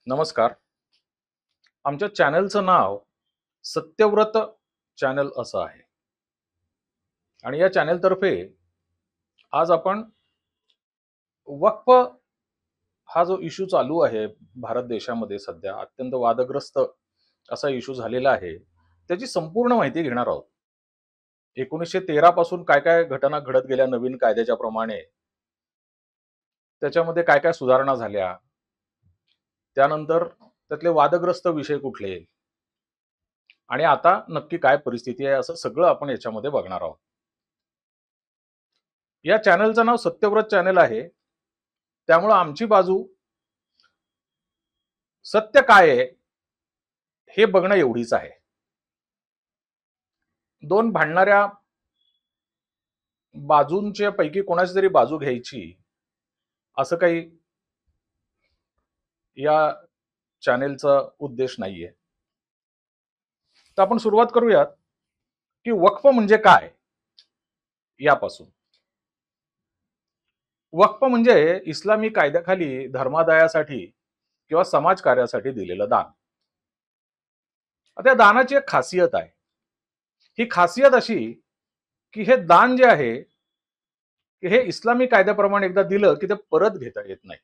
नमस्कार. आमच्या चॅनलचं नाव सत्यव्रत चॅनल असं आहे आणि या चॅनलतर्फे आज आपण वक्फ हा जो इश्यू चालू आहे भारत देशामध्ये सध्या अत्यंत वादग्रस्त असा इश्यू झालेला आहे, त्याची संपूर्ण माहिती घेणार आहोत. 1913 पासून काय काय घटना घडत गेल्या नवीन कायद्याच्या प्रमाणे, त्याच्यामध्ये काय काय सुधारणा झाल्या, त्यानंतर त्यातले वादग्रस्त विषय कुठले आणि आता नक्की काय परिस्थिती आहे, असं सगळं आपण याच्यामध्ये बघणार आहोत. या चॅनलचं नाव सत्यव्रत चॅनल आहे, त्यामुळं आमची बाजू सत्य काय आहे हे बघणं एवढीच आहे. दोन भांडणाऱ्या बाजूंच्या पैकी कोणाची तरी बाजू घ्यायची असं काही या चॅनेलचा उद्देश नाहीये. तर आपण सुरुवात करूयात की वक्फ म्हणजे काय यापासून. वक्फ म्हणजे इस्लामी कायद्याखाली धर्मादायासाठी किंवा समाज कार्यासाठी दिलेलं दान. आता या दानाची एक खासियत आहे. ही खासियत अशी की हे दान जे आहे की हे इस्लामी कायद्याप्रमाणे एकदा दिलं की ते परत घेता येत नाही.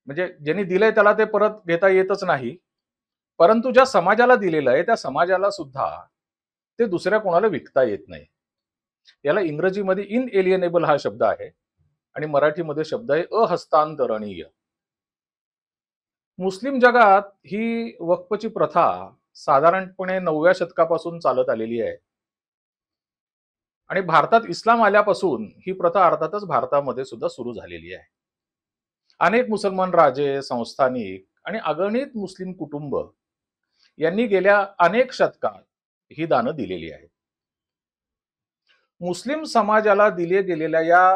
म्हणजे ज्यांनी दिलंय त्याला ते परत घेता येतच नाही, परंतु ज्या समाजाला दिलेलं आहे त्या समाजाला सुद्धा ते दुसऱ्या कोणाला विकता येत नाही. याला इंग्रजीमध्ये इनएलिएनेबल हा शब्द आहे आणि मराठीमध्ये शब्द आहे अहस्तांतरणीय. मुस्लिम जगात ही वक्फची प्रथा साधारणपणे 9व्या शतकापासून चालत आलेली आहे आणि भारतात इस्लाम आल्यापासून ही प्रथा अर्थातच भारतामध्ये सुद्धा सुरू झालेली आहे. अनेक मुसलमान राजे, संस्थानिक आणि अगणित मुस्लिम कुटुंब यांनी गेल्या अनेक शतकात ही दानं दिलेली आहेत. मुस्लिम समाजाला दिले गेलेल्या या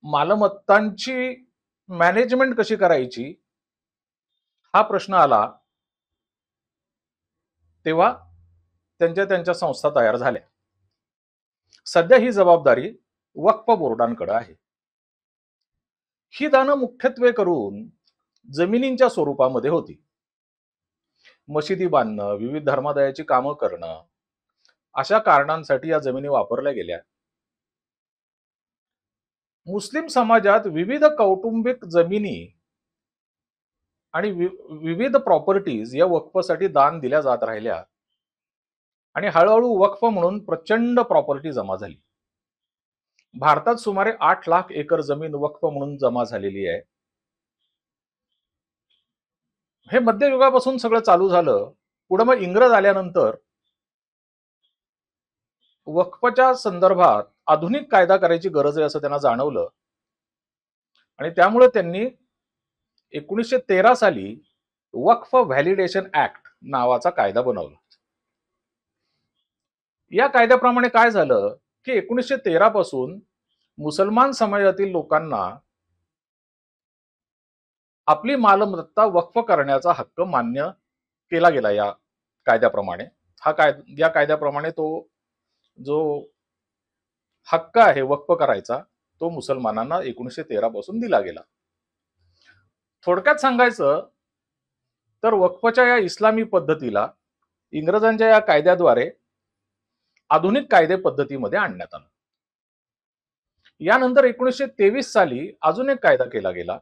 मालमत्तांची मॅनेजमेंट कशी करायची हा प्रश्न आला तेव्हा त्यांच्या त्यांच्या संस्था तयार झाल्या. सध्या ही जबाबदारी वक्फ बोर्डांकडे आहे. ही दानं मुख्यत्वे करून जमिनींच्या स्वरूपामध्ये होती. मशिदी बांधणं, विविध धर्मादायाची कामं करणं, अशा कारणांसाठी या जमिनी वापरल्या गेल्या. मुस्लिम समाजात विविध कौटुंबिक जमिनी आणि विविध प्रॉपर्टीज या वक्फसाठी दान दिल्या जात राहिल्या आणि हळूहळू वक्फ म्हणून प्रचंड प्रॉपर्टी जमा झाली. भारतात सुमारे 8 लाख एकर जमीन वक्फ म्हणून जमा झालेली आहे. हे मध्ययुगापासून सगळं चालू झालं. पुढे मग इंग्रज आल्यानंतर वक्फच्या संदर्भात आधुनिक कायदा करायची गरज आहे असं त्यांना जाणवलं आणि त्यामुळे त्यांनी 1913 साली वक्फ व्हॅलिडेशन ऍक्ट नावाचा कायदा बनवला. या कायद्याप्रमाणे काय झालं की 1913 पासून मुसलमान समाजातील लोकांना आपली मालमत्ता वक्फ करण्याचा हक्क मान्य केला गेला. या कायद्याप्रमाणे या कायद्याप्रमाणे तो जो हक्क आहे वक्फ करायचा तो मुसलमानांना 1913 पासून दिला गेला. थोडक्यात सांगायचं तर वक्फच्या या इस्लामी पद्धतीला इंग्रजांच्या या कायद्याद्वारे आधुनिक कायदे पद्धतीमध्ये आणण्यात आलं. यानंतर 1923 साली अजून एक कायदा केला गेला.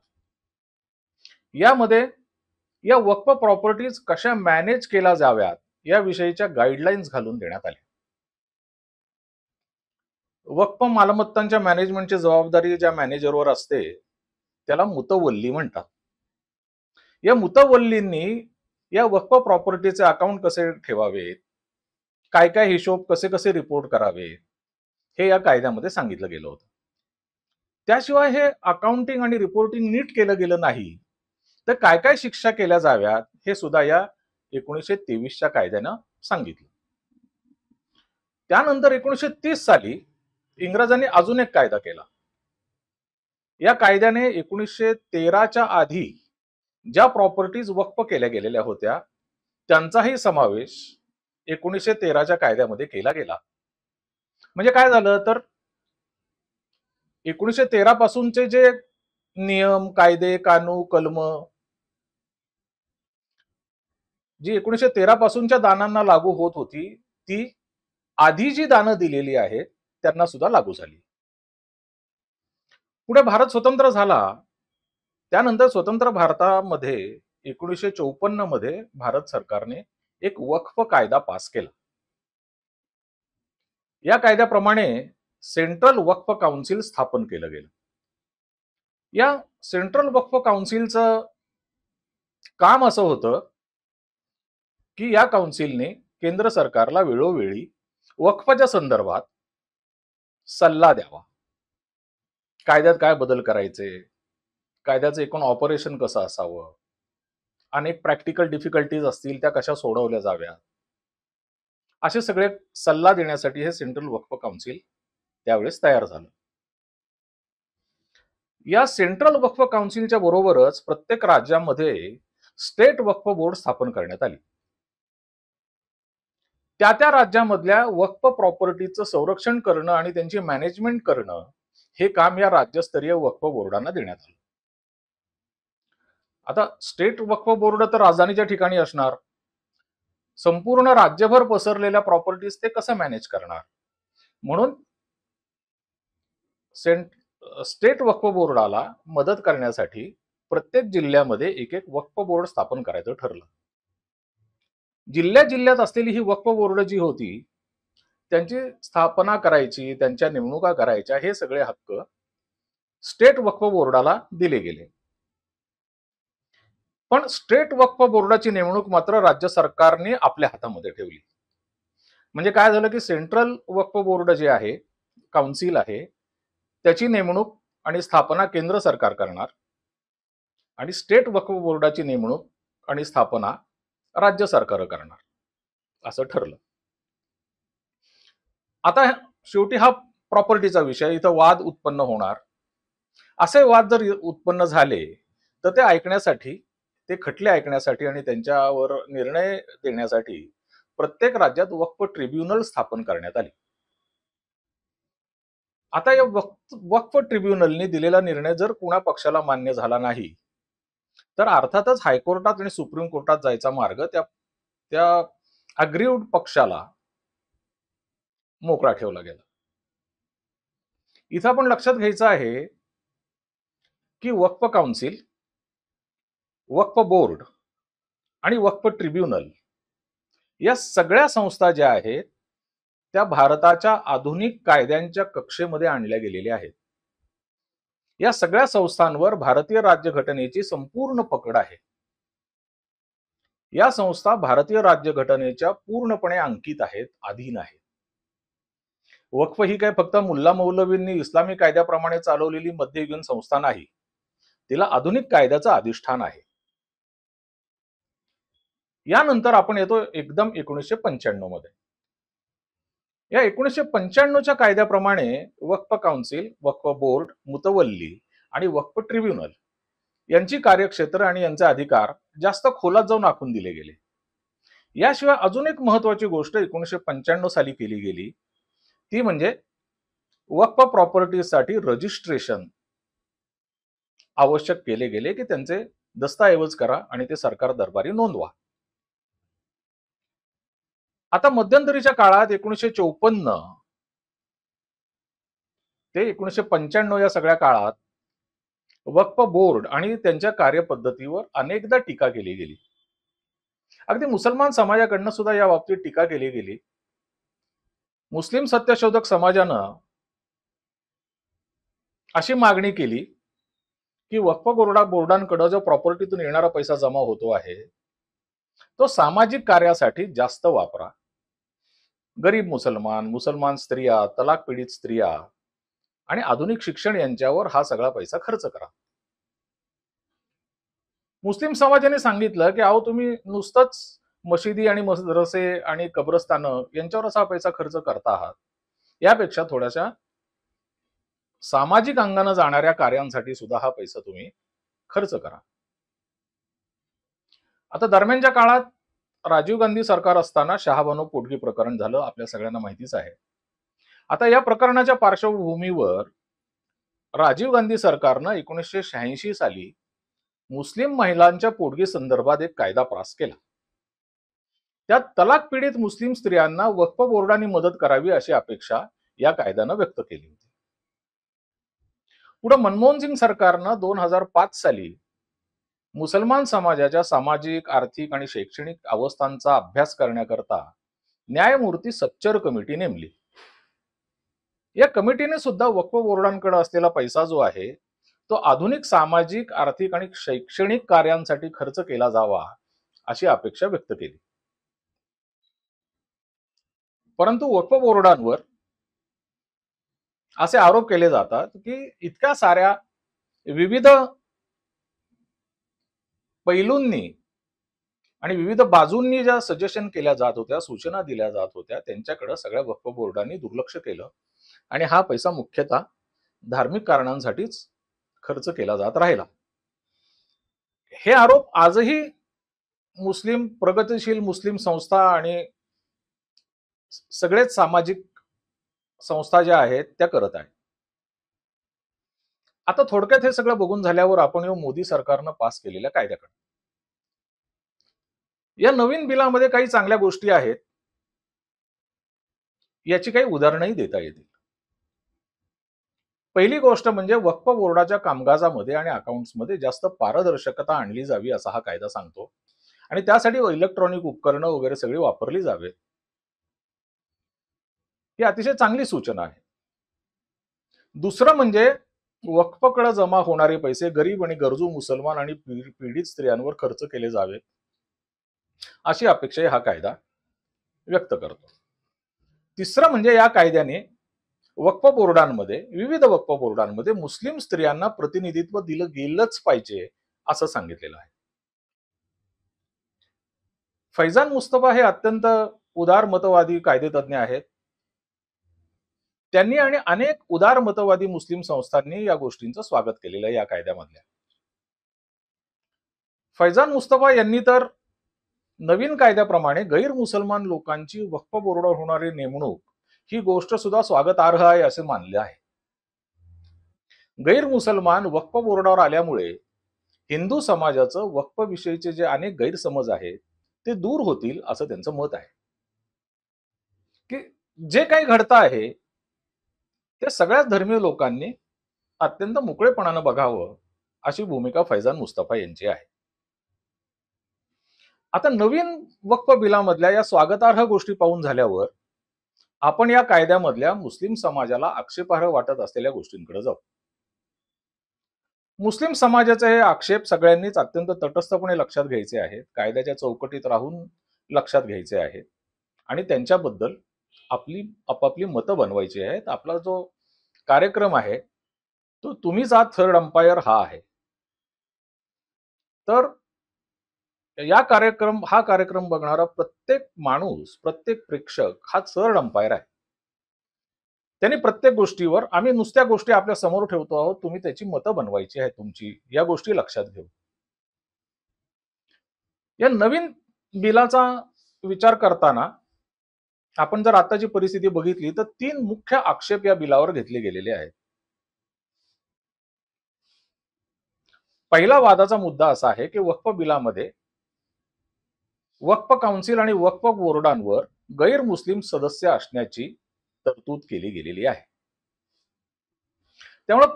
यामध्ये या वक्फ प्रॉपर्टीज कशा मॅनेज केल्या जाव्यात याविषयीच्या गाईडलाईन्स घालून देण्यात आल्या. वक्फ मालमत्तांच्या मॅनेजमेंटची जबाबदारी ज्या मॅनेजरवर असते त्याला मुतवल्ली म्हणतात. या मुतवल्लींनी या वक्फ प्रॉपर्टीचे अकाउंट कसे ठेवावेत, काय काय हिशोब कसे कसे रिपोर्ट करावे हे या कायद्यामध्ये सांगितलं गेलं होतं. त्याशिवाय हे अकाउंटिंग आणि रिपोर्टिंग नीट केलं गेलं नाही तर काय काय शिक्षा केल्या जाव्यात हे सुद्धा या 1923च्या कायद्यानं सांगितलं. त्यानंतर 1930 साली इंग्रजांनी अजून एक कायदा केला. या कायद्याने 1913च्या आधी ज्या प्रॉपर्टीज वक्फ केल्या गेलेल्या होत्या त्यांचाही समावेश 1913च्या कायद्यामध्ये केला गेला. म्हणजे काय झालं तर 1913 पासूनचे जे नियम, कायदे, कलम जी 1913 पासूनच्या दानांना लागू होत होती, ती आधी जी दानं दिलेली आहेत, त्यांना सुद्धा लागू झाली. पुढे भारत स्वतंत्र झाला. त्यानंतर स्वतंत्र भारतामध्ये 1954 मध्ये भारत सरकारने एक वक्फ कायदा पास केला. या कायद्याप्रमाणे सेंट्रल वक्फ काउन्सिल स्थापन केलं गेलं. या सेंट्रल वक्फ काउन्सिलचं काम असं होतं, की या काउन्सिलने केंद्र सरकारला वेळोवेळी वक्फच्या संदर्भात सल्ला द्यावा. कायद्यात काय बदल करायचे, कायद्याचं एकूण ऑपरेशन कसं असावं, अनेक प्रॅक्टिकल डिफिकल्टीज असतील त्या कशा सोडवल्या जाव्यात, असे सगळे सल्ला देण्यासाठी हे सेंट्रल वक्फ काउन्सिल त्यावेळेस तयार झालं. या सेंट्रल वक्फ काउन्सिलच्या बरोबरच प्रत्येक राज्यामध्ये स्टेट वक्फ बोर्ड स्थापन करण्यात आली. त्या राज्यामधल्या वक्फ प्रॉपर्टीचं संरक्षण करणं आणि त्यांची मॅनेजमेंट करणं हे काम या राज्यस्तरीय वक्फ बोर्डांना देण्यात आलं. आता स्टेट वक्फ बोर्ड तर राजधानीच्या ठिकाणी असणार. संपूर्ण राज्यभर पसरलेल्या प्रॉपर्टीज ते कसं मॅनेज करणार, म्हणून स्टेट वक्फ बोर्डाला मदत करण्यासाठी प्रत्येक जिल्ह्यामध्ये एक एक वक्फ बोर्ड स्थापन करायचं ठरलं. जिल्ह्यात असलेली ही वक्फ बोर्ड जी होती, त्यांची स्थापना करायची, त्यांच्या नेमणुका करायच्या, हे सगळे हक्क स्टेट वक्फ बोर्डाला दिले गेले. पण स्टेट वक्फ बोर्डाची नेमणूक मात्र राज्य सरकारने आपल्या हातामध्ये ठेवली. म्हणजे काय झालं की सेंट्रल वक्फ बोर्ड जे आहे, काउन्सिल आहे, त्याची नेमणूक आणि स्थापना केंद्र सरकार करणार आणि स्टेट वक्फ बोर्डाची नेमणूक आणि स्थापना राज्य सरकार करणार, असं ठरलं. आता शेवटी हा प्रॉपर्टीचा विषय, इथं वाद उत्पन्न होणार. असे वाद जर उत्पन्न झाले तर ते ऐकण्यासाठी, ते खटले ऐकण्यासाठी आणि त्यांच्यावर निर्णय देण्यासाठी प्रत्येक राज्यात वक्फ ट्रिब्युनल स्थापन करण्यात आली. आता या वक्फ ट्रिब्युनलने दिलेला निर्णय जर कुणा पक्षाला मान्य झाला नाही तर अर्थातच हायकोर्टात आणि सुप्रीम कोर्टात जायचा मार्ग त्या अग्रीव्ड पक्षाला मोकळा ठेवला गेला. इथं आपण लक्षात घ्यायचं आहे की वक्फ काउन्सिल, वक्फ बोर्ड आणि वक्फ ट्रिब्युनल या सगळ्या संस्था ज्या आहेत त्या भारताच्या आधुनिक कायद्यांच्या कक्षेमध्ये आणल्या गेलेल्या आहेत. या सगळ्या संस्थांवर भारतीय राज्यघटनेची संपूर्ण पकड आहे. या संस्था भारतीय राज्यघटनेच्या पूर्णपणे अंकित आहेत, अधीन आहेत. वक्फ ही काय फक्त मुल्ला मौलवींनी इस्लामी कायद्याप्रमाणे चालवलेली मध्ययुगीन संस्था नाही, तिला आधुनिक कायद्याचं अधिष्ठान आहे. यानंतर आपण येतो एकदम 1995 मध्ये. या 1995च्या कायद्याप्रमाणे वक्फ काउन्सिल, वक्फ बोर्ड, मुतवल्ली आणि वक्फ ट्रिब्युनल यांची कार्यक्षेत्र आणि यांचे अधिकार जास्त खोलात जाऊन आखून दिले गेले. याशिवाय अजून एक महत्वाची गोष्ट 1995 साली केली गेली, ती म्हणजे वक्फ प्रॉपर्टीसाठी रजिस्ट्रेशन आवश्यक केले गेले की त्यांचे दस्तऐवज करा आणि ते सरकार दरबारी नोंदवा. आता मध्यंतरीच्या काळात 1954 ते 1995 या सगळ्या काळात वक्फ बोर्ड आणि त्यांच्या कार्यपद्धतीवर अनेकदा टीका केली गेली. अगदी मुसलमान समाजाकडनं सुद्धा या बाबतीत टीका केली गेली. मुस्लिम सत्यशोधक समाजानं अशी मागणी केली की वक्फ बोर्डांकडे जो प्रॉपर्टीतून येणारा पैसा जमा होतो आहे तो सामाजिक कार्यासाठी जास्त वापरा. गरीब मुसलमान स्त्रिया, तलाक पीडित स्त्रिया आणि आधुनिक शिक्षण यांच्यावर हा सगळा पैसा खर्च करा. मुस्लिम समाजाने सांगितलं की अहो तुम्ही नुसतंच मशिदी आणि मदरसे आणि कब्रस्तानं यांच्यावरच हा पैसा खर्च करता आहात, यापेक्षा थोड्याशा सामाजिक अंगाने जाणाऱ्या कार्यांसाठी सुद्धा हा पैसा तुम्ही खर्च करा. आता दरम्यानच्या काळात राजीव गांधी सरकार असताना शहाबानो पोटगी प्रकरण झालं, आपल्या सगळ्यांना माहितीच आहे. आता या प्रकरणाच्या पार्श्वभूमीवर राजीव गांधी सरकारनं 1986 साली मुस्लिम महिलांच्या पोटगी संदर्भात एक कायदा पास केला. त्यात तलाक पीडित मुस्लिम स्त्रियांना वक्फ बोर्डाने मदत करावी अशी अपेक्षा या कायद्यानं व्यक्त केली होती. पुढे मनमोहन सिंग सरकारनं 2005 साली मुसलमान समाजाच्या सामाजिक, आर्थिक आणि शैक्षणिक अवस्थांचा अभ्यास करण्याकरता न्यायमूर्ती सच्चर कमिटी नेमली. या कमिटीने सुद्धा वक्फ बोर्डांकडे असलेला पैसा जो आहे तो आधुनिक सामाजिक, आर्थिक आणि शैक्षणिक कार्यांसाठी खर्च केला जावा अशी अपेक्षा व्यक्त केली. परंतु वक्फ बोर्डांवर असे आरोप केले जातात की इतक्या साऱ्या विविध पैलूंनी आणि विविध बाजूंनी ज्या सजेशन केल्या जात होत्या, सूचना दिल्या जात होत्या, त्यांच्याकडे सगळ्या वक्फ बोर्डांनी दुर्लक्ष केलं आणि हा पैसा मुख्यतः धार्मिक कारणांसाठीच खर्च केला जात राहिला. हे आरोप आजही प्रगतिशील मुस्लिम संस्था आणि सगळेच सामाजिक संस्था ज्या आहेत त्या करत आहेत. आता थोडक्यात हे सगळं बघून झाल्यावर आपण येऊ मोदी सरकारनं पास केलेल्या कायद्याकडे. या नवीन बिलामध्ये काही चांगल्या गोष्टी आहेत, याची काही उदाहरणंही देता येतील. पहिली गोष्ट म्हणजे वक्फ बोर्डाच्या कामकाजामध्ये आणि अकाउंट्समध्ये जास्त पारदर्शकता आणली जावी असा हा कायदा सांगतो आणि त्यासाठी इलेक्ट्रॉनिक उपकरणं वगैरे सगळी वापरली जावे, ही अतिशय चांगली सूचना आहे. दुसरं म्हणजे वक्फकडे जमा होणारे पैसे गरीब आणि गरजू मुसलमान आणि पीडित स्त्रियांवर खर्च केले जावे अशी अपेक्षा हा कायदा व्यक्त करतो. तिसरं म्हणजे या कायद्याने विविध वक्फ बोर्डांमध्ये मुस्लिम स्त्रियांना प्रतिनिधित्व दिलं गेलंच पाहिजे असं सांगितलेलं आहे. फैजान मुस्तफा हे अत्यंत उदार मतवादी कायदेतज्ञ आहेत. त्यांनी आणि अनेक उदार मतवादी मुस्लिम संस्थांनी या गोष्टींचं स्वागत केलेलं आहे या कायद्यामधल्या. फैजान मुस्तफा यांनी तर नवीन कायद्याप्रमाणे गैर मुसलमान लोकांची वक्फ बोर्डावर होणारी नेमणूक ही गोष्ट सुद्धा स्वागतार्ह आहे असे मानले आहे. गैर मुसलमान वक्फ बोर्डावर आल्यामुळे हिंदू समाजाचं वक्फ विषयीचे जे अनेक गैरसमज आहेत ते दूर होतील असं त्यांचं मत आहे. की जे काही घडतं आहे ते सगळ्याच धर्मीय लोकांनी अत्यंत मोकळेपणानं बघावं अशी भूमिका फैजान मुस्तफा यांची आहे. आता नवीन वक्फ बिलामधल्या या स्वागतार्ह गोष्टी पाहून झाल्यावर आपण या कायद्यामधल्या मुस्लिम समाजाला आक्षेपार्ह वाटत असलेल्या गोष्टींकडे जाऊ. मुस्लिम समाजाचे हे आक्षेप सगळ्यांनीच अत्यंत तटस्थपणे लक्षात घ्यायचे आहेत, कायद्याच्या चौकटीत राहून लक्षात घ्यायचे आहेत आणि त्यांच्याबद्दल आपापली मतं बनवायची आहेत. आपला जो कार्यक्रम आहे तो तुम्हीच हा थर्ड अंपायर हा आहे. तर हा कार्यक्रम बघणारा प्रत्येक माणूस, प्रत्येक प्रेक्षक हा थर्ड अंपायर आहे. त्यांनी प्रत्येक गोष्टीवर आम्ही नुसत्या गोष्टी आपल्या समोर ठेवतो आहोत, तुम्ही त्याची मतं बनवायची आहे तुमची, या गोष्टी लक्षात घेऊ. या नवीन बिलाचा विचार करताना आपण जर आताची परिस्थिती बघितली तर 3 मुख्य आक्षेप या बिलावर घेतले गेलेले आहेत. पहिला वादाचा मुद्दा असा आहे की वक्फ बिलामध्ये वक्फ काउन्सिल आणि वक्फ बोर्डांवर गैर मुस्लिम सदस्य असण्याची तरतूद केली गेलेली आहे. त्यामुळे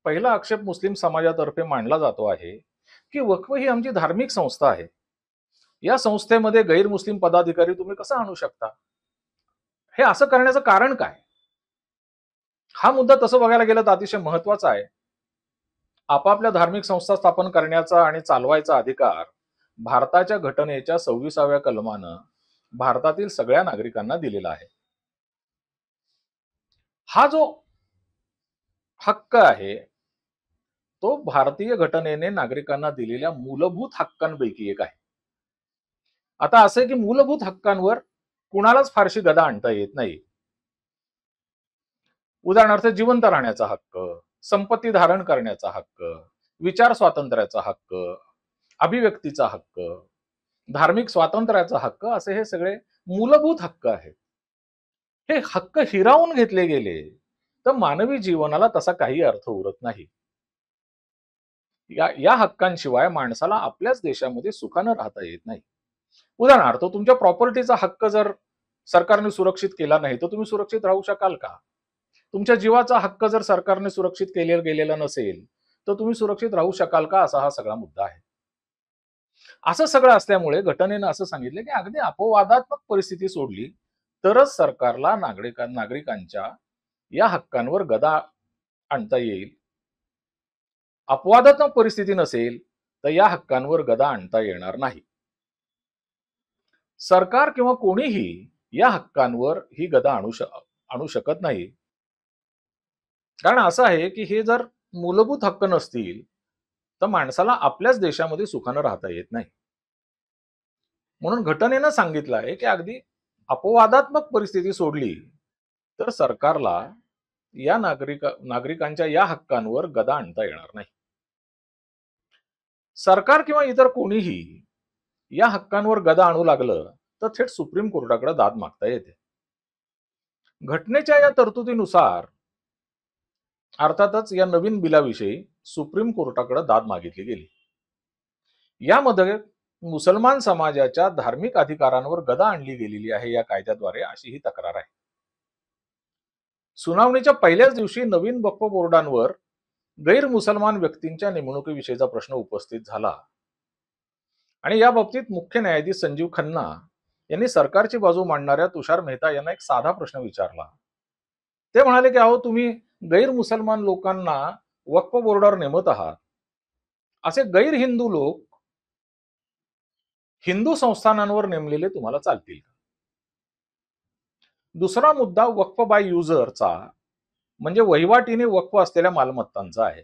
पहिला आक्षेप मुस्लिम समाजातर्फे मांडला जातो आहे की वक्फ ही आमची धार्मिक संस्था आहे, या संस्थेमध्ये गैर मुस्लिम पदाधिकारी तुम्ही कसं आणू शकता? हे असं करण्याचं कारण काय? हा मुद्दा तसं बघायला गेलं तर अतिशय महत्वाचा आहे. आपापल्या धार्मिक संस्था स्थापन करण्याचा आणि चालवायचा अधिकार भारताच्या घटनेच्या 26व्या कलमानं भारतातील सगळ्या नागरिकांना दिलेला आहे. हा जो हक्क आहे तो भारतीय घटनेने नागरिकांना दिलेल्या मूलभूत हक्कांपैकी एक आहे. आता असं आहे की मूलभूत हक्कांवर कुणालाच फारशी गदा आणता येत नाही. उदाहरणार्थ जिवंत राहण्याचा हक्क, संपत्ती धारण करण्याचा हक्क, विचार स्वातंत्र्याचा हक्क, अभिव्यक्तीचा हक्क, धार्मिक स्वातंत्र्याचा हक्क, असे हे सगळे मूलभूत हक्क आहेत. हे हक्क हिरावून घेतले गेले तर मानवी जीवनाला तसा काही अर्थ उरत नाही. या हक्कांशिवाय माणसाला आपल्याच देशामध्ये सुखानं राहता येत नाही. उदाहरणार्थ, तुमच्या प्रॉपर्टीचा हक्क जर सरकारने सुरक्षित केला नाही, तर तुम्ही सुरक्षित राहू शकाल का? तुमच्या जीवाचा हक्क जर सरकारने सुरक्षित गेलेला नसेल, तर तुम्ही सुरक्षित राहू शकाल का? असा हा सगळा मुद्दा आहे. असं सगळं असल्यामुळे घटनेनं असं सांगितलं, की अगदी अपवादात्मक परिस्थिती सोडली तरच सरकारला नागरिकांच्या या हक्कांवर गदा आणता येईल. अपवादात्मक परिस्थिती नसेल तर या हक्कांवर गदा आणता येणार नाही. सरकार किंवा कोणीही या हक्कांवर ही गदा आणू शकत नाही. कारण असं आहे, की हे जर मूलभूत हक्क नसतील तर माणसाला आपल्याच देशामध्ये सुखानं राहता येत नाही. म्हणून घटनेनं सांगितलं आहे, की अगदी अपवादात्मक परिस्थिती सोडली तर सरकारला या नागरिकांच्या या हक्कांवर गदा आणता येणार नाही. सरकार किंवा इतर कोणीही या हक्कांवर गदा आणू लागलं तर थेट सुप्रीम कोर्टाकडे दाद मागता येते. घटनेच्या या तरतुदीनुसार अर्थातच या नवीन बिलाविषयी सुप्रीम कोर्टाकडे दाद मागितली गेली. यामध्ये मुसलमान समाजाच्या धार्मिक अधिकारांवर गदा आणली गेलेली आहे या कायद्याद्वारे, अशी ही तक्रार आहे. सुनावणीच्या पहिल्याच दिवशी नवीन वक्फ बोर्डांवर गैर मुसलमान व्यक्तींच्या नेमणुकीविषयीचा प्रश्न उपस्थित झाला आणि या बाबतीत मुख्य न्यायाधीश संजीव खन्ना यांनी सरकारची बाजू मांडणाऱ्या तुषार मेहता यांना एक साधा प्रश्न विचारला. ते म्हणाले, की अहो, तुम्ही गैर मुसलमान लोकांना वक्फ बोर्डावर नेमत आहात, असे गैर हिंदू लोक हिंदू संस्थानांवर नेमलेले तुम्हाला चालतील का? दुसरा मुद्दा वक्फ बाय युजरचा म्हणजे वहिवाटीने वक्फ असलेल्या मालमत्तांचा आहे.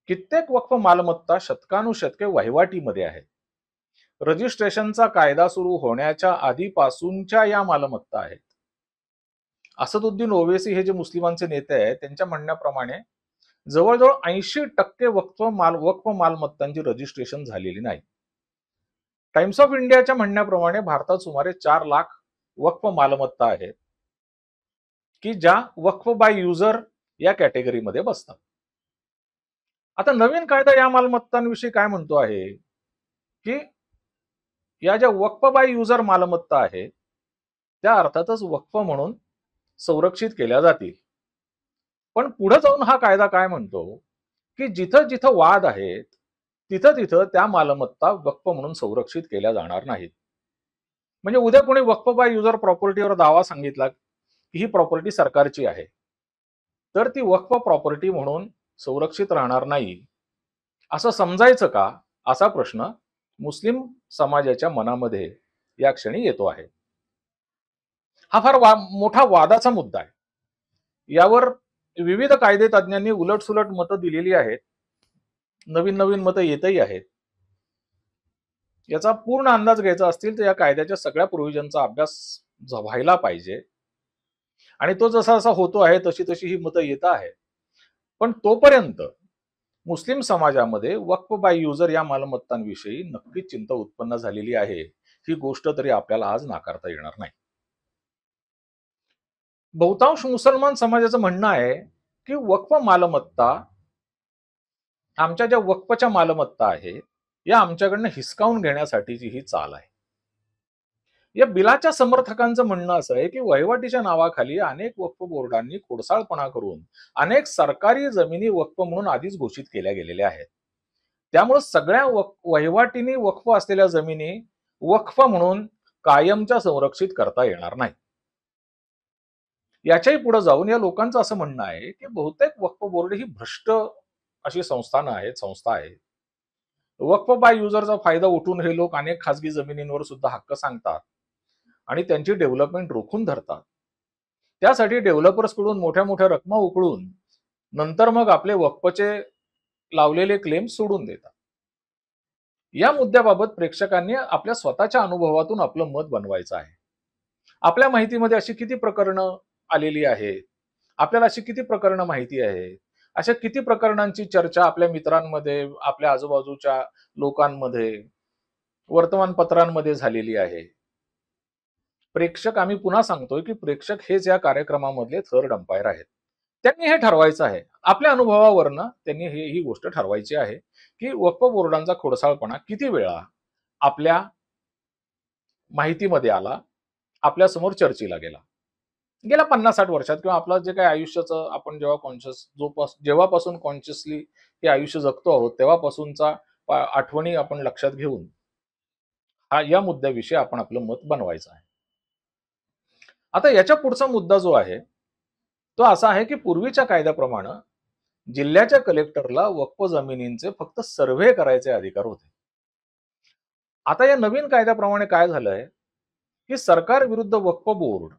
कित्येक वक्फ मालमत्ता शतकानुशतके वहिवाटीमध्ये आहेत. रजिस्ट्रेशनचा कायदा सुरू होण्याच्या आधीपासूनच्या या मालमत्ता आहेत. असदुद्दीन ओवेसी हे जे मुस्लिमांचे नेते आहेत त्यांच्या म्हणण्याप्रमाणे जवळजवळ 80% वक्फ मालमत्तांची रजिस्ट्रेशन झालेली नाही. टाइम्स ऑफ इंडियाच्या म्हणण्याप्रमाणे भारतात सुमारे 4 लाख वक्फ मालमत्ता आहेत की ज्या वक्फ बाय युजर या कॅटेगरीमध्ये बसतात. आता नवीन कायदा या मालमत्तांविषयी काय म्हणतो आहे, की या ज्या वक्फ बाय युजर मालमत्ता आहेत त्या अर्थातच वक्फ म्हणून संरक्षित केल्या जातील. पण पुढे जाऊन हा कायदा काय म्हणतो, की जिथं जिथं वाद आहेत तिथं तिथं त्या मालमत्ता वक्फ म्हणून संरक्षित केल्या जाणार नाहीत. म्हणजे उद्या कोणी वक्फ बाय युजर प्रॉपर्टीवर दावा सांगितला की ही प्रॉपर्टी सरकारची आहे, तर ती वक्फ प्रॉपर्टी म्हणून संरक्षित राहणार नाही असं समजायचं का, असा प्रश्न मुस्लिम समाजाच्या मनामध्ये या क्षणी येतो आहे. हा फार मोठा वादाचा मुद्दा आहे. यावर विविध कायदे तज्ञांनी उलटसुलट मतं दिलेली आहेत. नवीन नवीन मतं येतही आहेत. याचा पूर्ण अंदाज घ्यायचा असतील तर या कायद्याच्या सगळ्या प्रोव्हिजनचा अभ्यास व्हायला पाहिजे आणि तो जसा जसा होतो आहे तशी तशी ही मतं येत आहेत. पण तोपर्यंत मुस्लिम समाजामध्ये वक्फ बाय युजर या मालमत्तांविषयी नक्कीच चिंता उत्पन्न झालेली आहे. ही गोष्ट तरी आपल्याला आज नाकारता येणार नाही. बहुतांश मुसलमान समाजाचं म्हणणं आहे की वक्फ मालमत्ता, आमच्या ज्या वक्फच्या मालमत्ता आहेत या आमच्याकडनं हिसकावून घेण्यासाठीची ही चाल आहे. या बिलाच्या समर्थकांचं म्हणणं असं आहे की वहिवाटीच्या नावाखाली अनेक वक्फ बोर्डांनी खोडसाळपणा करून अनेक सरकारी जमिनी वक्फ म्हणून आधीच घोषित केल्या गेलेल्या आहेत. त्यामुळे सगळ्या वहिवाटीने वक्फ असलेल्या जमिनी वक्फ म्हणून कायमच्या संरक्षित करता येणार नाही. याच्याही पुढे जाऊन या लोकांचं असं म्हणणं आहे की बहुतेक वक्फ बोर्ड ही भ्रष्ट अशी संस्था आहे. वक्फ बाय युजरचा फायदा उठून हे लोक अनेक खासगी जमिनींवर सुद्धा हक्क सांगतात आणि त्यांची डेव्हलपमेंट रोखून धरतात. त्यासाठी डेव्हलपर्स कडून मोठ्या मोठ्या रकमा उकळून नंतर मग आपले वक्फचे लावलेले क्लेम सोडून देतात. या मुद्द्याबाबत प्रेक्षकांनी आपल्या स्वतःच्या अनुभवातून आपलं मत बनवायचं आहे. आपल्या माहितीमध्ये अशी किती प्रकरणं आलेली आहेत, आपल्याला अशी किती प्रकरणं माहिती आहेत, अशा किती प्रकरणांची चर्चा आपल्या मित्रांमध्ये, आपल्या आजूबाजूच्या लोकांमध्ये, वर्तमानपत्रांमध्ये झालेली आहे. प्रेक्षक, आम्ही पुन्हा सांगतोय की प्रेक्षक हेच या कार्यक्रमामधले थर्ड अंपायर आहेत. त्यांनी हे ठरवायचं आहे. आपल्या अनुभवावरनं त्यांनी ही गोष्ट ठरवायची आहे, की वक्फ बोर्डांचा खोडसाळपणा किती वेळा आपल्या माहितीमध्ये आला, आपल्यासमोर चर्चेला गेला. गेल्या 50-60 वर्षात किंवा आपलं जे काही आयुष्याचं आपण जेव्हा जेव्हापासून कॉन्शियसली हे आयुष्य जगतो आहोत, तेव्हापासूनचा आठवणी आपण लक्षात घेऊन या मुद्द्याविषयी आपण आपलं मत बनवायचं आहे. आता याच्या पुढचा मुद्दा जो आहे, तो असा आहे की पूर्वीच्या कायद्याप्रमाणे जिल्ह्याच्या कलेक्टरला वक्फ जमिनींचे फक्त सर्व्हे करायचे अधिकार होते. आता या नवीन कायद्याप्रमाणे काय झालंय, की सरकार विरुद्ध वक्फ बोर्ड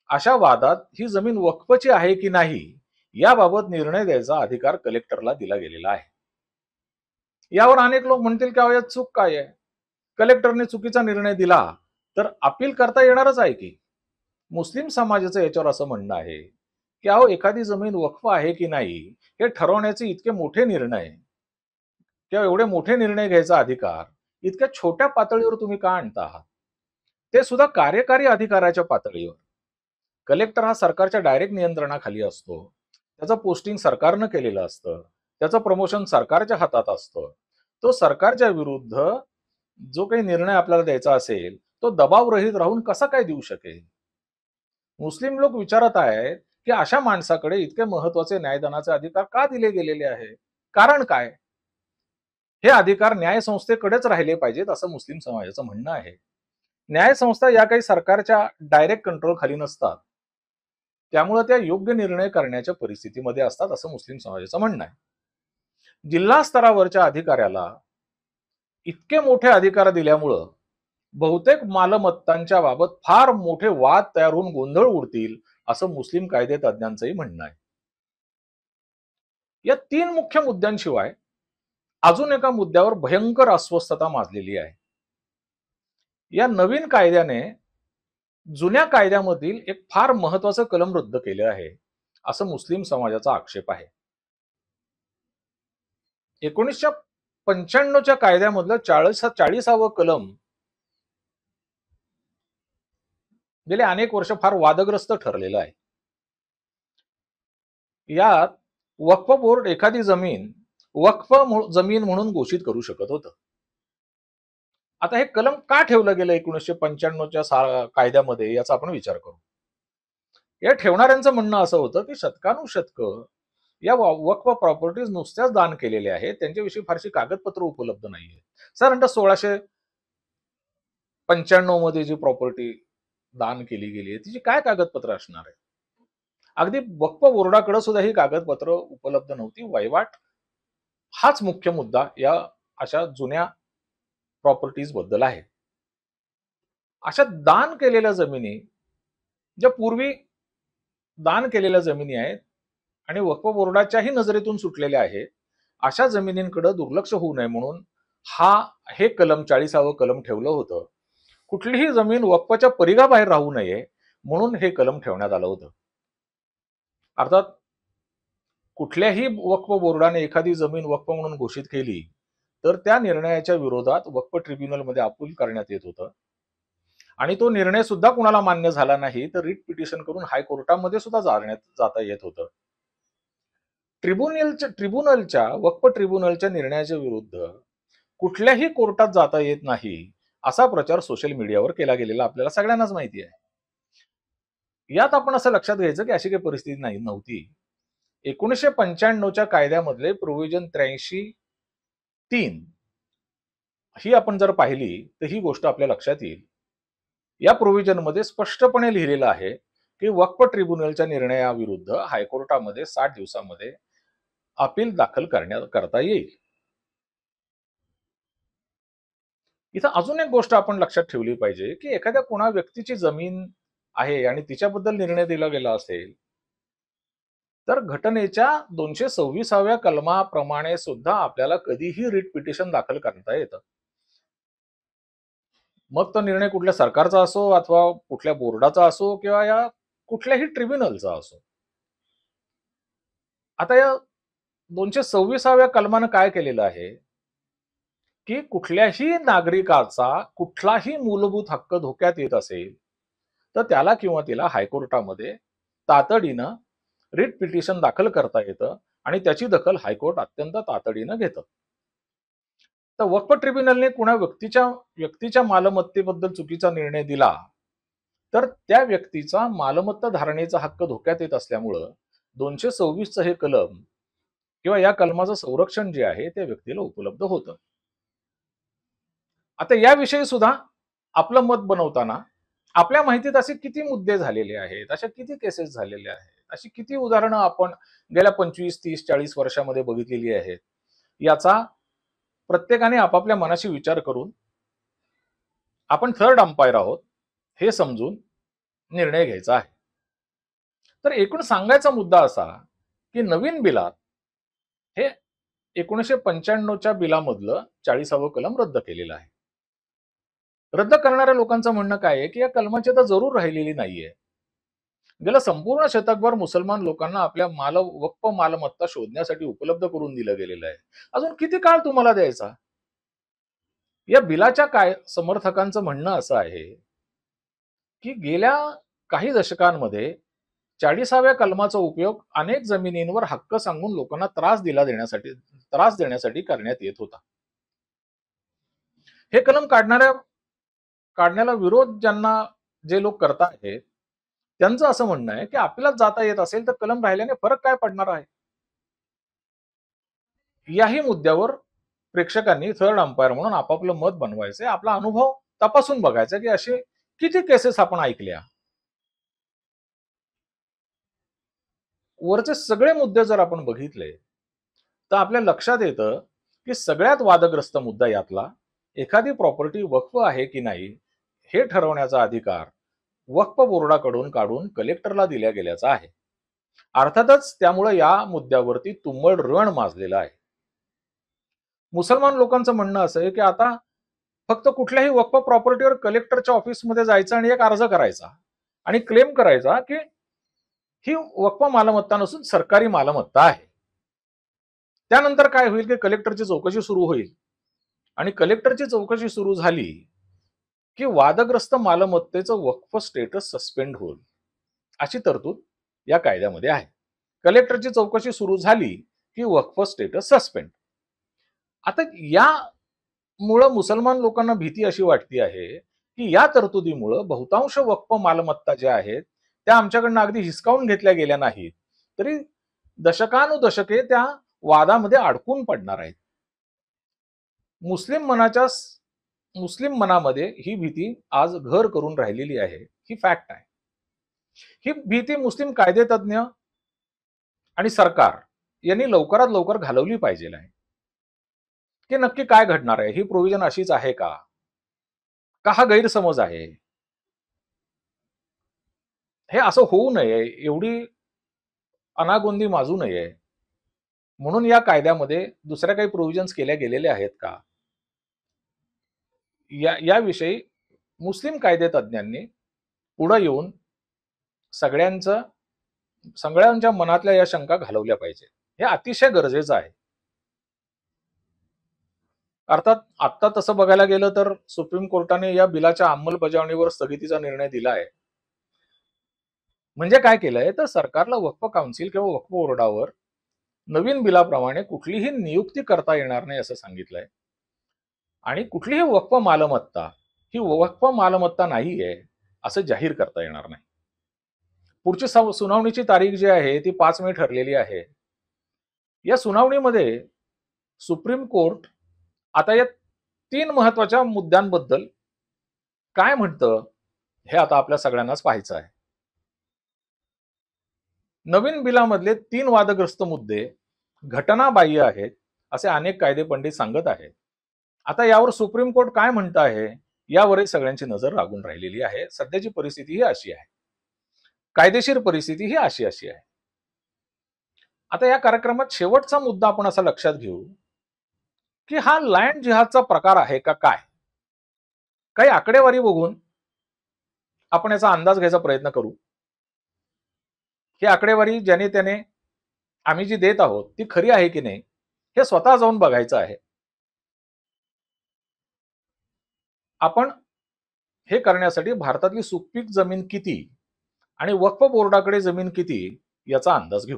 अशा वादात ही जमीन वक्फची आहे की नाही याबाबत निर्णय द्यायचा अधिकार कलेक्टरला दिला गेलेला आहे. यावर अनेक लोक म्हणतील की यात चूक काय आहे? कलेक्टरने चुकीचा निर्णय दिला तर अपील करता येणारच आहे की. मुस्लिम समाजाचं याच्यावर असं म्हणणं आहे की एखादी जमीन वक्फ आहे की नाही हे ठरवण्याचे इतके मोठे निर्णय किंवा एवढे मोठे निर्णय घ्यायचा अधिकार इतक्या छोट्या पातळीवर तुम्ही का आणता आहात? ते सुद्धा कार्यकारी अधिकाराच्या पातळीवर. कलेक्टर हा सरकारच्या डायरेक्ट नियंत्रणाखाली असतो. त्याचं पोस्टिंग सरकारनं केलेलं असतं. त्याचं प्रमोशन सरकारच्या हातात असतं. तो सरकारच्या विरुद्ध जो काही निर्णय आपल्याला द्यायचा असेल तो दबावरहित राहून कसा काय देऊ शकेल? मुस्लिम लोक विचारत आहेत की अशा माणसाकडे इतके महत्वाचे न्यायदानाचे अधिकार का दिले गेलेले आहे? कारण काय? हे अधिकार न्यायसंस्थेकडेच राहिले पाहिजेत असं मुस्लिम समाजाचं म्हणणं आहे. न्यायसंस्था या काही सरकारच्या डायरेक्ट कंट्रोल खाली नसतात. त्यामुळे त्या योग्य निर्णय करण्याच्या परिस्थितीमध्ये असतात असं मुस्लिम समाजाचं म्हणणं आहे. जिल्हा स्तरावरच्या अधिकाऱ्याला इतके मोठे अधिकार दिल्यामुळं बहुतेक मालमत्तांच्या बाबत फार मोठे वाद तयार होऊन गोंधळ उडतील असं मुस्लिम कायदे तज्ञांचंही म्हणणं आहे. या 3 मुख्य मुद्द्यांशिवाय अजून एका मुद्द्यावर भयंकर अस्वस्थता माजलेली आहे. या नवीन कायद्याने जुन्या कायद्यामधील एक फार महत्वाचं कलम रद्द केले आहे असं मुस्लिम समाजाचा आक्षेप आहे. 1995च्या कायद्यामधलं 40वां कलम गेले अनेक वर्ष फार वादग्रस्त ठरलेलं आहे. यात वक्फ बोर्ड एखादी जमीन वक्फ जमीन म्हणून घोषित करू शकत होतं. आता हे कलम का ठेवलं गेलं 1995च्या कायद्यामध्ये याचा आपण विचार करू. या ठेवणाऱ्यांचं म्हणणं असं होतं की शतकानुशतक या वक्फ प्रॉपर्टीज नुसत्याच दान केलेल्या आहेत, त्यांच्याविषयी फारशी कागदपत्र उपलब्ध नाहीये. साधारणतः 1695 मध्ये जी प्रॉपर्टी दान केली गेली आहे तिची काय कागदपत्र असणार आहे? अगदी वक्फ बोर्डाकडे सुद्धा ही कागदपत्र उपलब्ध नव्हती. वहिवाट हाच मुख्य मुद्दा या अशा जुन्या प्रॉपर्टीज बद्दल आहे. अशा दान केलेल्या जमिनी ज्या पूर्वी दान केलेल्या जमिनी आहेत आणि वक्फ बोर्डाच्याही नजरेतून सुटलेल्या आहेत, अशा जमिनींकडे दुर्लक्ष होऊ नये म्हणून हे कलम 40वां कलम ठेवलं होतं. कुठलीही जमीन वक्फच्या परिघाबाहेर राहू नये म्हणून हे कलम ठेवण्यात आलं होतं. अर्थात कुठल्याही वक्फ बोर्डाने एखादी जमीन वक्फ म्हणून घोषित केली तर त्या निर्णयाच्या विरोधात वक्फ ट्रिब्युनलमध्ये अपील करण्यात येत होतं आणि तो निर्णय सुद्धा कुणाला मान्य झाला नाही तर रिट पिटिशन करून हायकोर्टामध्ये सुद्धा जाता येत होतं. वक्फ ट्रिब्युनलच्या निर्णयाच्या विरुद्ध कुठल्याही कोर्टात जाता येत नाही असा प्रचार सोशल मीडियावर केला गेलेला आपल्याला सगळ्यांनाच माहिती आहे. यात आपण असं लक्षात घ्यायचं की अशी काही परिस्थिती नव्हती. 1995च्या कायद्यामधले प्रोव्हिजन 83(3) ही आपण जर पाहिली तर ही गोष्ट आपल्या लक्षात येईल. या प्रोव्हिजन मध्ये स्पष्टपणे लिहिलेलं आहे की वक्फ ट्रिब्युनलच्या निर्णयाविरुद्ध हायकोर्टामध्ये 60 दिवसामध्ये अपील दाखल करता येईल. इथं अजून एक गोष्ट आपण लक्षात ठेवली पाहिजे की एखाद्या कोणा व्यक्तीची जमीन आहे आणि तिच्याबद्दल निर्णय दिला गेला असेल तर घटनेच्या 226व्या कलमाप्रमाणे सुद्धा आपल्याला कधीही रिट पिटिशन दाखल करता येतं. मग तो निर्णय कुठल्या सरकारचा असो अथवा कुठल्या बोर्डाचा असो किंवा या कुठल्याही ट्रिब्युनलचा असो. आता या 226व्या कलमानं काय केलेलं आहे की कुठल्याही नागरिकाचा कुठलाही मूलभूत हक्क धोक्यात येत असेल तर त्याला किंवा तिला हायकोर्टामध्ये तातडीनं रिट पिटिशन दाखल करता येतं आणि त्याची दखल हायकोर्ट अत्यंत तातडीनं घेतं. तर वक्फ ट्रिब्युनलने कुणा व्यक्तीच्या मालमत्तेबद्दल चुकीचा निर्णय दिला तर त्या व्यक्तीचा मालमत्ता धारणेचा हक्क धोक्यात येत असल्यामुळं 226 हे कलम किंवा या कलमाचं संरक्षण जे आहे त्या व्यक्तीला उपलब्ध होतं. आता याविषयी सुद्धा आपलं मत बनवताना आपल्या माहितीत असे किती मुद्दे झालेले आहेत, अशा किती केसेस झालेल्या आहेत, अशी किती उदाहरणं आपण गेल्या 25, 30, 40 वर्षामध्ये बघितलेली आहेत, याचा प्रत्येकाने आपापल्या मनाशी विचार करून आपण थर्ड अंपायर आहोत हे समजून निर्णय घ्यायचा आहे. तर एकूण सांगायचा मुद्दा असा की नवीन बिलात हे 1995च्या बिलामधलं 40वा कलम रद्द केलेलं आहे. रद्द करणाऱ्या लोकांचं म्हणणं काय आहे की या कलमाची आता जरूर राहिलेली नाहीये. गेलं संपूर्ण शतकभर मुसलमान लोकांना आपल्या वक्फ मालमत्ता शोधण्यासाठी उपलब्ध करून दिलं गेलेलं आहे. अजून किती काळ तुम्हाला द्यायचा? या बिलाच्या काय समर्थकांचं म्हणणं असं आहे की गेल्या काही दशकांमध्ये 40व्या कलमाचा उपयोग अनेक जमिनींवर हक्क सांगून लोकांना त्रास देण्यासाठी करण्यात येत होता. हे कलम काढण्याला विरोध जे लोक करत आहेत त्यांचं असं म्हणणं आहे की आपल्याला जाता येत असेल तर कलम राहिल्याने फरक काय पडणार आहे. याही मुद्द्यावर प्रेक्षकांनी थर्ड अंपायर म्हणून आपापलं मत बनवायचंय, आपला अनुभव तपासून बघायचा की असे किती केसेस आपण ऐकल्या. वरचे सगळे मुद्दे जर आपण बघितले तर आपल्या लक्षात येतं की सगळ्यात वादग्रस्त मुद्दा यातला एखादी प्रॉपर्टी वक्फ आहे की नाही हे ठरवण्याचा अधिकार वक्फ बोर्डाकडून काढून कलेक्टरला दिल्या गेल्याचा आहे. अर्थातच त्यामुळे या मुद्द्यावरती तुंबळ रण माजलेलं आहे. मुसलमान लोकांचं म्हणणं असं आहे की आता फक्त कुठल्याही वक्फ प्रॉपर्टीवर कलेक्टरच्या ऑफिसमध्ये जायचं आणि एक अर्ज करायचा आणि क्लेम करायचा की ही वक्फ मालमत्ता नसून सरकारी मालमत्ता आहे. त्यानंतर काय होईल की कलेक्टरची चौकशी सुरू होईल आणि कलेक्टरची चौकशी सुरू झाली की वादग्रस्त मालमत्तेचं वक्फ स्टेटस सस्पेंड होईल अशी तरतूद या कायद्यामध्ये आहे. कलेक्टरची चौकशी सुरू झाली की वक्फ स्टेटस सस्पेंड. आता यामुळं मुसलमान लोकांना भीती अशी वाटती आहे की या तरतुदीमुळं बहुतांश वक्फ मालमत्ता ज्या आहेत त्या आमच्याकडनं अगदी हिसकावून घेतल्या गेल्या नाहीत तरी दशकानुदशके त्या वादामध्ये अडकून पडणार आहेत. मुस्लिम मनामध्ये ही भीती आज घर करून राहिलेली आहे, ही फॅक्ट आहे. ही भीती मुस्लिम कायदेतज्ञ आणि सरकार यांनी लवकरात लवकर घालवली पाहिजे आहे की नक्की काय घडणार आहे, ही प्रोव्हिजन अशीच आहे का हा गैरसमज आहे. हे असं होऊ नये, एवढी अनागोंदी माजू नये म्हणून या कायद्यामध्ये दुसऱ्या काही प्रोव्हिजन्स केल्या गेलेल्या आहेत का याविषयी मुस्लिम कायदेतज्ञांनी पुढे येऊन सगळ्यांच्या मनातल्या या शंका घालवल्या पाहिजे. हे अतिशय गरजेचं आहे. अर्थात आता तसं बघायला गेलं तर सुप्रीम कोर्टाने या बिलाच्या अंमलबजावणीवर स्थगितीचा निर्णय दिला आहे. म्हणजे काय केलंय तर सरकारला वक्फ काउन्सिल किंवा वक्फ बोर्डावर नवीन बिलाप्रमाणे कुठलीही नियुक्ती करता येणार नाही असं सांगितलंय आणि कुठलीही वक्फ मालमत्ता ही वक्फ मालमत्ता नाहीये असं जाहीर करता येणार नाही. पुढची सुनावणीची तारीख जी आहे ती 5 मे ठरलेली आहे. या सुनावणीमध्ये सुप्रीम कोर्ट आता या 3 महत्वाच्या मुद्द्यांबद्दल काय म्हणतं हे आता आपल्या सगळ्यांनाच पाहायचं आहे. नवीन बिलामधले 3 वादग्रस्त मुद्दे घटनाबाह्य आहेत असे अनेक कायदेपंडित सांगत आहेत. आता यावर सुप्रीम कोर्ट काय म्हणतं आहे यावरही सगळ्यांची नजर लागून राहिलेली आहे. सध्याची परिस्थिती ही अशी आहे, कायदेशीर परिस्थिती ही अशी आहे. आता या कार्यक्रमात शेवटचा मुद्दा आपण असा लक्षात घेऊ की हा लँड जिहादचा प्रकार आहे का काय. काही आकडेवारी बघून आपण याचा अंदाज घ्यायचा प्रयत्न करू. ही आकडेवारी ज्याने त्याने आम्ही जी देत आहोत ती खरी आहे की नाही हे स्वतः जाऊन बघायचं आहे. आपण हे करण्यासाठी भारतातली सुपीक जमीन किती आणि वक्फ बोर्डाकडे जमीन किती याचा अंदाज घेऊ.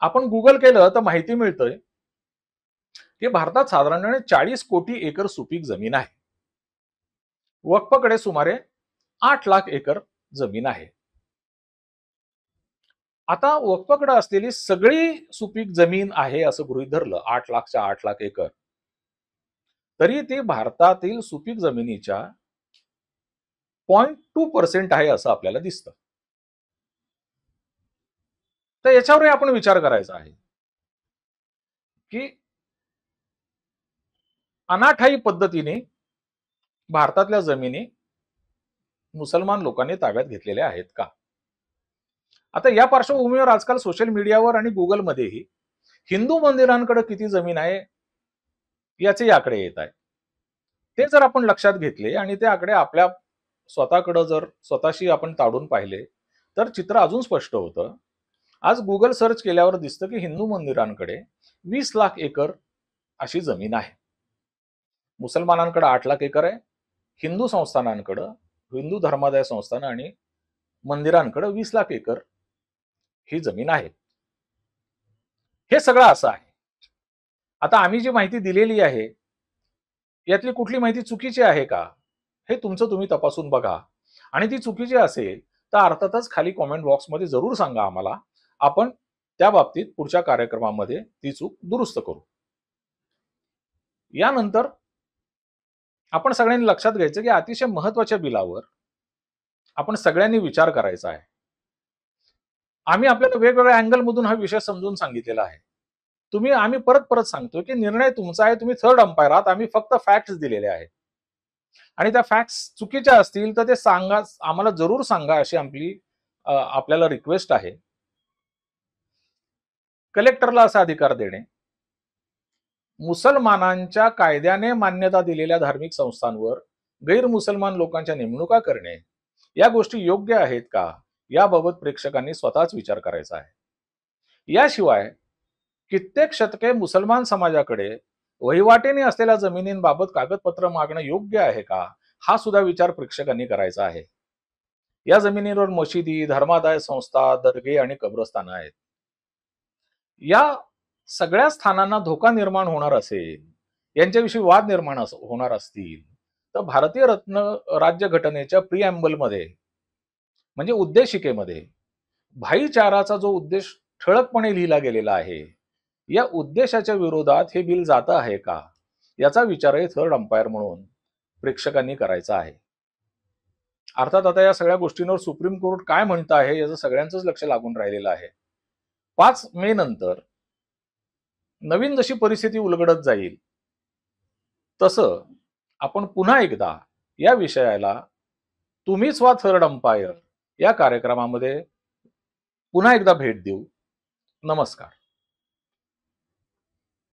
आपण गुगल केलं तर माहिती मिळतंय की भारतात साधारणपणे 40 कोटी एकर सुपीक जमीन आहे. वक्फकडे सुमारे 8 लाख एकर जमीन आहे. आता वक्फकडे असलेली सगळी सुपीक जमीन आहे असं गृहीत धरलं 8 लाख एकर, तरी ती भारतातील सुपीक जमिनीच्या 0.2% आहे असं आपल्याला दिसतं. तर याच्यावरही आपण विचार करायचा आहे की अनाठायी पद्धतीने भारतातल्या जमिनी मुसलमान लोकांनी ताब्यात घेतलेल्या आहेत का? आता या पार्श्वभूमीवर आजकाल सोशल मीडियावर आणि गुगलमध्येही हिंदू मंदिरांकडे किती जमीन आहे याचे आकडे येत आहेत. ते जर आपण लक्षात घेतले आणि ते आकडे आपल्या स्वतःकडे जर स्वतःशी आपण ताडून पाहिले तर चित्र अजून स्पष्ट होतं. आज गुगल सर्च केल्यावर दिसतं की हिंदू मंदिरांकडे 20 लाख एकर अशी जमीन आहे. मुसलमानांकडे 8 लाख एकर आहे. हिंदू संस्थानांकडे, हिंदू धर्मादाय संस्थान आणि मंदिरांकडे 20 लाख एकर ही जमीन आहे. हे सगळं असं आहे. आता आम्ही जी माहिती दिलेली आहे यातली कुठली माहिती चुकीची आहे का, हे तुमचं तुम्ही तपासून बघा. आणि ती चुकीची असेल तर अर्थातच खाली कॉमेंट बॉक्समध्ये जरूर सांगा आम्हाला. आपण त्या बाबतीत पुढच्या कार्यक्रमामध्ये ती चूक दुरुस्त करू. यानंतर आपण सगळ्यांनी लक्षात घ्यायचं की अतिशय महत्वाच्या बिलावर आपण सगळ्यांनी विचार करायचा आहे. आम्ही आपल्याला वेगवेगळ्या अँगलमधून हा विषय समजून सांगितलेला आहे. आम्ही परत परत सांगतो की निर्णय तुमचा आहे. तुम्ही थर्ड अंपायर आहात. आम्ही फक्त फॅक्ट्स दिलेले आहेत आणि त्या फॅक्ट्स चुकीच्या असतील तर ते सांगा, आम्हाला जरूर सांगा अशी आपल्याला रिक्वेस्ट आहे. कलेक्टरला असा अधिकार देणे, मुसलमानांच्या कायद्याने मान्यता दिलेल्या धार्मिक संस्थांवर गैर मुसलमान लोकांच्या नेमणुका करणे, या गोष्टी योग्य आहेत का याबाबत प्रेक्षकांनी स्वतःच विचार करायचा आहे. याशिवाय कित्येक शतके मुसलमान समाजाकडे वहिवाटीने असलेल्या जमिनींबाबत कागदपत्र मागणं योग्य आहे का, हा सुद्धा विचार प्रेक्षकांनी करायचा आहे. या जमिनीवर मशिदी, धर्मादाय संस्था, दर्गे आणि कब्रस्तान आहेत. या सगळ्या स्थानांना धोका निर्माण होणार असेल, यांच्याविषयी वाद निर्माण होणार असतील तर भारतीय रत्न राज्यघटनेच्या प्रिअँबलमध्ये म्हणजे उद्देशिकेमध्ये भाईचाराचा जो उद्देश ठळकपणे लिहिला गेलेला आहे, या उद्देशाच्या विरोधात हे बिल जात आहे का याचा विचारही थर्ड अंपायर म्हणून प्रेक्षकांनी करायचा आहे. अर्थात आता या सगळ्या गोष्टींवर सुप्रीम कोर्ट काय म्हणत आहे याचं सगळ्यांचंच लक्ष लागून राहिलेलं आहे. 5 मे नंतर नवीन जशी परिस्थिती उलगडत जाईल तसं आपण पुन्हा एकदा या विषयाला तुम्हीच व्हा थर्ड अंपायर या कार्यक्रमामध्ये पुन्हा एकदा भेट देऊ. नमस्कार.